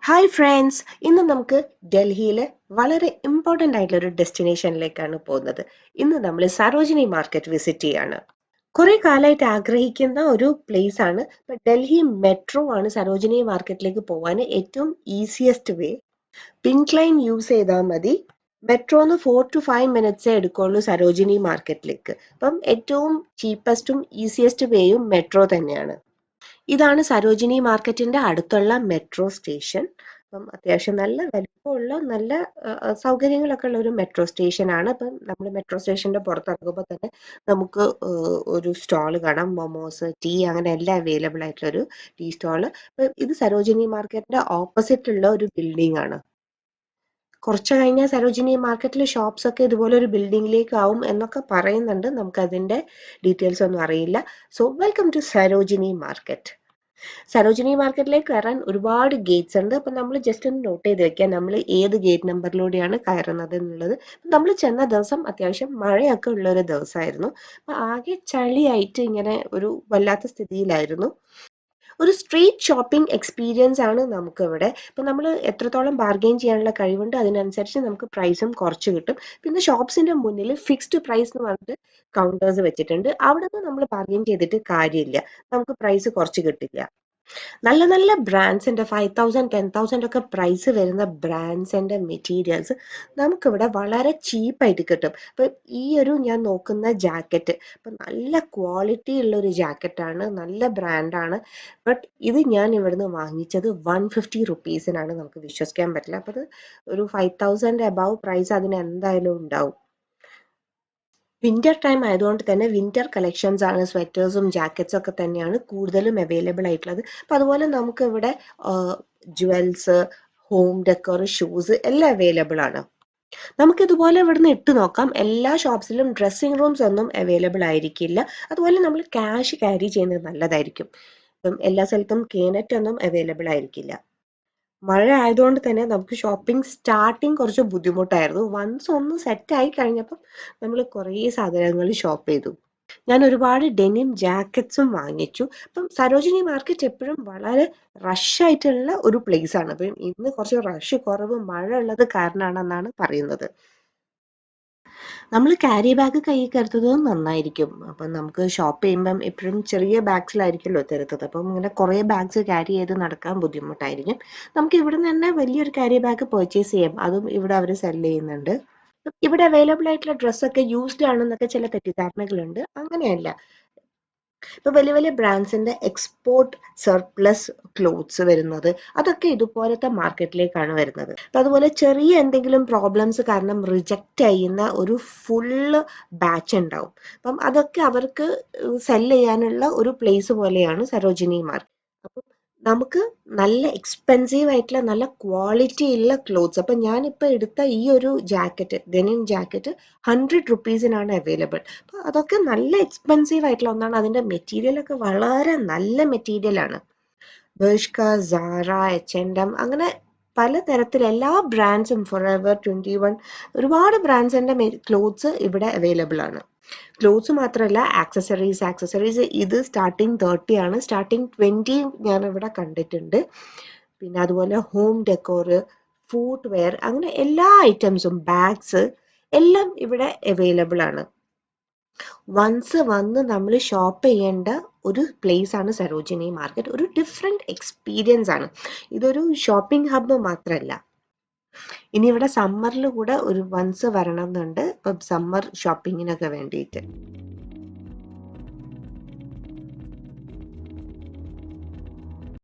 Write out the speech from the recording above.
Hi friends, ഇന്ന് നമുക്ക് ഡൽഹിയിലെ വളരെ ഇമ്പോർട്ടൻ്റ് ആയിട്ടുള്ള ഒരു ഡെസ്റ്റിനേഷനിലേക്കാണ് പോകുന്നത്. ഇന്ന് നമ്മൾ സരോജിനി മാർക്കറ്റ് വിസിറ്റ് ചെയ്യാണ്. കുറെ കാലമായിട്ട് ആഗ്രഹിക്കുന്ന ഒരു പ്ലേസ് ആണ്. ഇപ്പൊ ഡൽഹി മെട്രോ ആണ് സരോജിനി മാർക്കറ്റിലേക്ക് പോകാൻ ഏറ്റവും ഈസിയസ്റ്റ് വേ. പിങ്ക് ലൈൻ യൂസ് ചെയ്താൽ മതി. മെട്രോന്ന് 4 to 5 minutes എടുക്കുള്ളൂ സരോജിനി മാർക്കറ്റിലേക്ക്. അപ്പം ഏറ്റവും ചീപ്പസ്റ്റും ഈസിയസ്റ്റ് വേയും മെട്രോ തന്നെയാണ്. ഇതാണ് സരോജിനി മാർക്കറ്റിന്റെ അടുത്തുള്ള മെട്രോ സ്റ്റേഷൻ. അപ്പം അത്യാവശ്യം നല്ല വലിപ്പമുള്ള നല്ല സൗകര്യങ്ങളൊക്കെ ഉള്ള ഒരു മെട്രോ സ്റ്റേഷൻ ആണ്. അപ്പം നമ്മൾ മെട്രോ സ്റ്റേഷന്റെ പുറത്തിറങ്ങുമ്പോൾ തന്നെ നമുക്ക് ഒരു സ്റ്റാള് കാണാം. മൊമോസ്, ടീ അങ്ങനെ എല്ലാം അവൈലബിൾ ആയിട്ടുള്ള ഒരു ടീ സ്റ്റാള്. ഇത് സരോജിനി മാർക്കറ്റിന്റെ ഓപ്പോസിറ്റ് ഉള്ള ഒരു ബിൽഡിംഗ് ആണ്. കുറച്ച് കഴിഞ്ഞാൽ സരോജിനി മാർക്കറ്റിലെ ഷോപ്സ് ഒക്കെ ഇതുപോലെ ഒരു ബിൽഡിംഗിലേക്ക് ആവും എന്നൊക്കെ പറയുന്നുണ്ട്. നമുക്ക് അതിന്റെ ഡീറ്റെയിൽസ് ഒന്നും അറിയില്ല. So welcome to Sarojini market. സരോജിനി മാർക്കറ്റിലേക്ക് കയറാൻ ഒരുപാട് ഗേറ്റ്സ് ഉണ്ട്. അപ്പം നമ്മൾ ജസ്റ്റ് ഒന്ന് നോട്ട് ചെയ്ത് വെക്കാം നമ്മൾ ഏത് ഗേറ്റ് നമ്പറിലൂടെയാണ് കയറുന്നത് എന്നുള്ളത്. നമ്മൾ ചെന്ന ദിവസം അത്യാവശ്യം മഴയൊക്കെ ഉള്ള ഒരു ദിവസമായിരുന്നു. അപ്പം ആകെ ചളിയായിട്ട് ഇങ്ങനെ ഒരു വല്ലാത്ത സ്ഥിതിയിലായിരുന്നു. ഒരു സ്ട്രീറ്റ് ഷോപ്പിംഗ് എക്സ്പീരിയൻസ് ആണ് നമുക്കിവിടെ. ഇപ്പം നമ്മൾ എത്രത്തോളം ബാർഗെയിൻ ചെയ്യാനുള്ള കഴിവുണ്ട് അതിനനുസരിച്ച് നമുക്ക് പ്രൈസും കുറച്ച് കിട്ടും. പിന്നെ ഷോപ്സിന്റെ മുന്നിൽ ഫിക്സ്ഡ് പ്രൈസ് എന്ന് പറഞ്ഞിട്ട് കൗണ്ടേഴ്സ് വെച്ചിട്ടുണ്ട്. അവിടെ നിന്ന് നമ്മൾ ബാർഗെയിൻ ചെയ്തിട്ട് കാര്യമില്ല, നമുക്ക് പ്രൈസ് കുറച്ച് കിട്ടില്ല. നല്ല നല്ല ബ്രാൻഡ്സിന്റെ 5,000 10,000 ഒക്കെ പ്രൈസ് വരുന്ന ബ്രാൻഡ്സിന്റെ മെറ്റീരിയൽസ് നമുക്കിവിടെ വളരെ ചീപ്പായിട്ട് കിട്ടും. ഇപ്പൊ ഈ ഒരു ഞാൻ നോക്കുന്ന ജാക്കറ്റ് ഇപ്പൊ നല്ല ക്വാളിറ്റി ഉള്ള ഒരു ജാക്കറ്റാണ്, നല്ല ബ്രാൻഡാണ്. ബട്ട് ഇത് ഞാൻ ഇവിടുന്ന് വാങ്ങിച്ചത് 150 റുപ്പീസിനാണ്. നമുക്ക് വിശ്വസിക്കാൻ പറ്റില്ല. അപ്പൊ അത് ഒരു 5,000 അബവ് പ്രൈസ് അതിന് എന്തായാലും ഉണ്ടാവും. വിന്റർ ടൈം ആയതുകൊണ്ട് തന്നെ വിന്റർ കളക്ഷൻസ് ആണ്, സ്വെറ്റേഴ്സും ജാക്കറ്റ്സും ഒക്കെ തന്നെയാണ് കൂടുതലും അവൈലബിൾ ആയിട്ടുള്ളത്. അപ്പം അതുപോലെ നമുക്ക് ഇവിടെ ജുവൽസ്, ഹോം ഡെക്കോർ, ഷൂസ് എല്ലാം അവൈലബിൾ ആണ്. നമുക്ക് ഇതുപോലെ ഇവിടുന്ന് ഇട്ട് നോക്കാം. എല്ലാ ഷോപ്സിലും ഡ്രസ്സിംഗ് റൂംസ് ഒന്നും അവൈലബിൾ ആയിരിക്കില്ല. അതുപോലെ നമ്മൾ ക്യാഷ് ക്യാരി ചെയ്യുന്നത് നല്ലതായിരിക്കും. ഇപ്പം എല്ലാ സ്ഥലത്തും കേനറ്റ് ഒന്നും അവൈലബിൾ ആയിരിക്കില്ല. മഴ ആയതുകൊണ്ട് തന്നെ നമുക്ക് ഷോപ്പിംഗ് സ്റ്റാർട്ടിങ് കുറച്ച് ബുദ്ധിമുട്ടായിരുന്നു. വൺസ് ഒന്ന് സെറ്റ് ആയി കഴിഞ്ഞപ്പം നമ്മൾ കുറേ സാധനങ്ങൾ ഷോപ്പ് ചെയ്തു. ഞാൻ ഒരുപാട് ഡെനിം ജാക്കറ്റ്സും വാങ്ങിച്ചു. അപ്പം സരോജിനി മാർക്കറ്റ് എപ്പോഴും വളരെ റഷ് ആയിട്ടുള്ള ഒരു പ്ലേസ് ആണ്. അപ്പം ഇന്ന് കുറച്ച് റഷ് കുറവ് മഴ ഉള്ളത് കാരണമാണെന്നാണ് പറയുന്നത്. നമ്മൾ ക്യാരി ബാഗ് കയ്യിൽ കരുതുന്നത് നന്നായിരിക്കും. അപ്പം നമുക്ക് ഷോപ്പ് ചെയ്യുമ്പം എപ്പോഴും ചെറിയ ബാഗ്സിലായിരിക്കുമല്ലോ തരുന്നത്. അപ്പം ഇങ്ങനെ കുറേ ബാഗ്സ് ക്യാരി ചെയ്ത് നടക്കാൻ ബുദ്ധിമുട്ടായിരിക്കും. നമുക്ക് ഇവിടെ നിന്ന് തന്നെ വലിയൊരു ക്യാരി ബാഗ് പർച്ചേസ് ചെയ്യാം. അതും ഇവിടെ അവർ സെല് ചെയ്യുന്നുണ്ട്. ഇവിടെ അവൈലബിൾ ആയിട്ടുള്ള ഡ്രസ്സൊക്കെ യൂസ്ഡ് ആണെന്നൊക്കെ ചില തെറ്റിദ്ധാരണകളുണ്ട്. അങ്ങനെയല്ല. ഇപ്പൊ വലിയ വലിയ ബ്രാൻഡ്സിന്റെ എക്സ്പോർട്ട് സർപ്ലസ് ക്ലോത്ത്സ് വരുന്നത് അതൊക്കെ ഇതുപോലത്തെ മാർക്കറ്റിലേക്കാണ് വരുന്നത്. അപ്പൊ അതുപോലെ ചെറിയ എന്തെങ്കിലും പ്രോബ്ലംസ് കാരണം റിജക്റ്റ് ചെയ്യുന്ന ഒരു ഫുള്ള് ബാച്ച് ഉണ്ടാവും. അപ്പം അതൊക്കെ അവർക്ക് സെല് ചെയ്യാനുള്ള ഒരു പ്ലേസ് പോലെയാണ് സരോജിനി മാർക്കറ്റ്. അപ്പം നമുക്ക് നല്ല എക്സ്പെൻസീവ് ആയിട്ടുള്ള നല്ല ക്വാളിറ്റി ഉള്ള ക്ലോത്ത്സ്. അപ്പം ഞാനിപ്പോൾ എടുത്ത ഈ ഒരു ജാക്കറ്റ്, ഡെനിം ജാക്കറ്റ് 100 റുപ്പീസിനാണ് അവൈലബിൾ. അപ്പോൾ അതൊക്കെ നല്ല എക്സ്പെൻസീവ് ആയിട്ടുള്ള ഒന്നാണ്. അതിൻ്റെ മെറ്റീരിയൽ ഒക്കെ വളരെ നല്ല മെറ്റീരിയൽ ആണ്. ബർഷ്ക, സാറ, H&M അങ്ങനെ പലതരത്തിൽ എല്ലാ ബ്രാൻഡ്സും, ഫോറെവർ 21 ഒരുപാട് ബ്രാൻഡ്സിന്റെ ക്ലോത്ത്സ് ഇവിടെ അവൈലബിൾ ആണ്. ക്ലോത്ത്സ് മാത്രമല്ല, ആക്സസറീസ് ഇത് സ്റ്റാർട്ടിങ് 30 ആണ്, സ്റ്റാർട്ടിങ് 20 ഞാൻ ഇവിടെ കണ്ടിട്ടുണ്ട്. പിന്നെ അതുപോലെ ഹോം ഡെക്കോർ, ഫുഡ് വെയർ അങ്ങനെ എല്ലാ ഐറ്റംസും, ബാഗ്സ് എല്ലാം ഇവിടെ അവൈലബിൾ ആണ്. വൺസ് വന്ന് നമ്മൾ ഷോപ്പ് ചെയ്യേണ്ട ഒരു പ്ലേസ് ആണ് സരോജിനി മാർക്കറ്റ്. ഒരു ഡിഫറെന്റ് എക്സ്പീരിയൻസ് ആണ്. ഇതൊരു ഷോപ്പിംഗ് ഹബ്ബ് മാത്രമല്ല. ഇനി ഇവിടെ സമ്മറിൽ കൂടെ ഒരു വൺസ് വരണം എന്നുണ്ട്, ഇപ്പം സമ്മർ ഷോപ്പിങ്ങിനൊക്കെ വേണ്ടിയിട്ട്.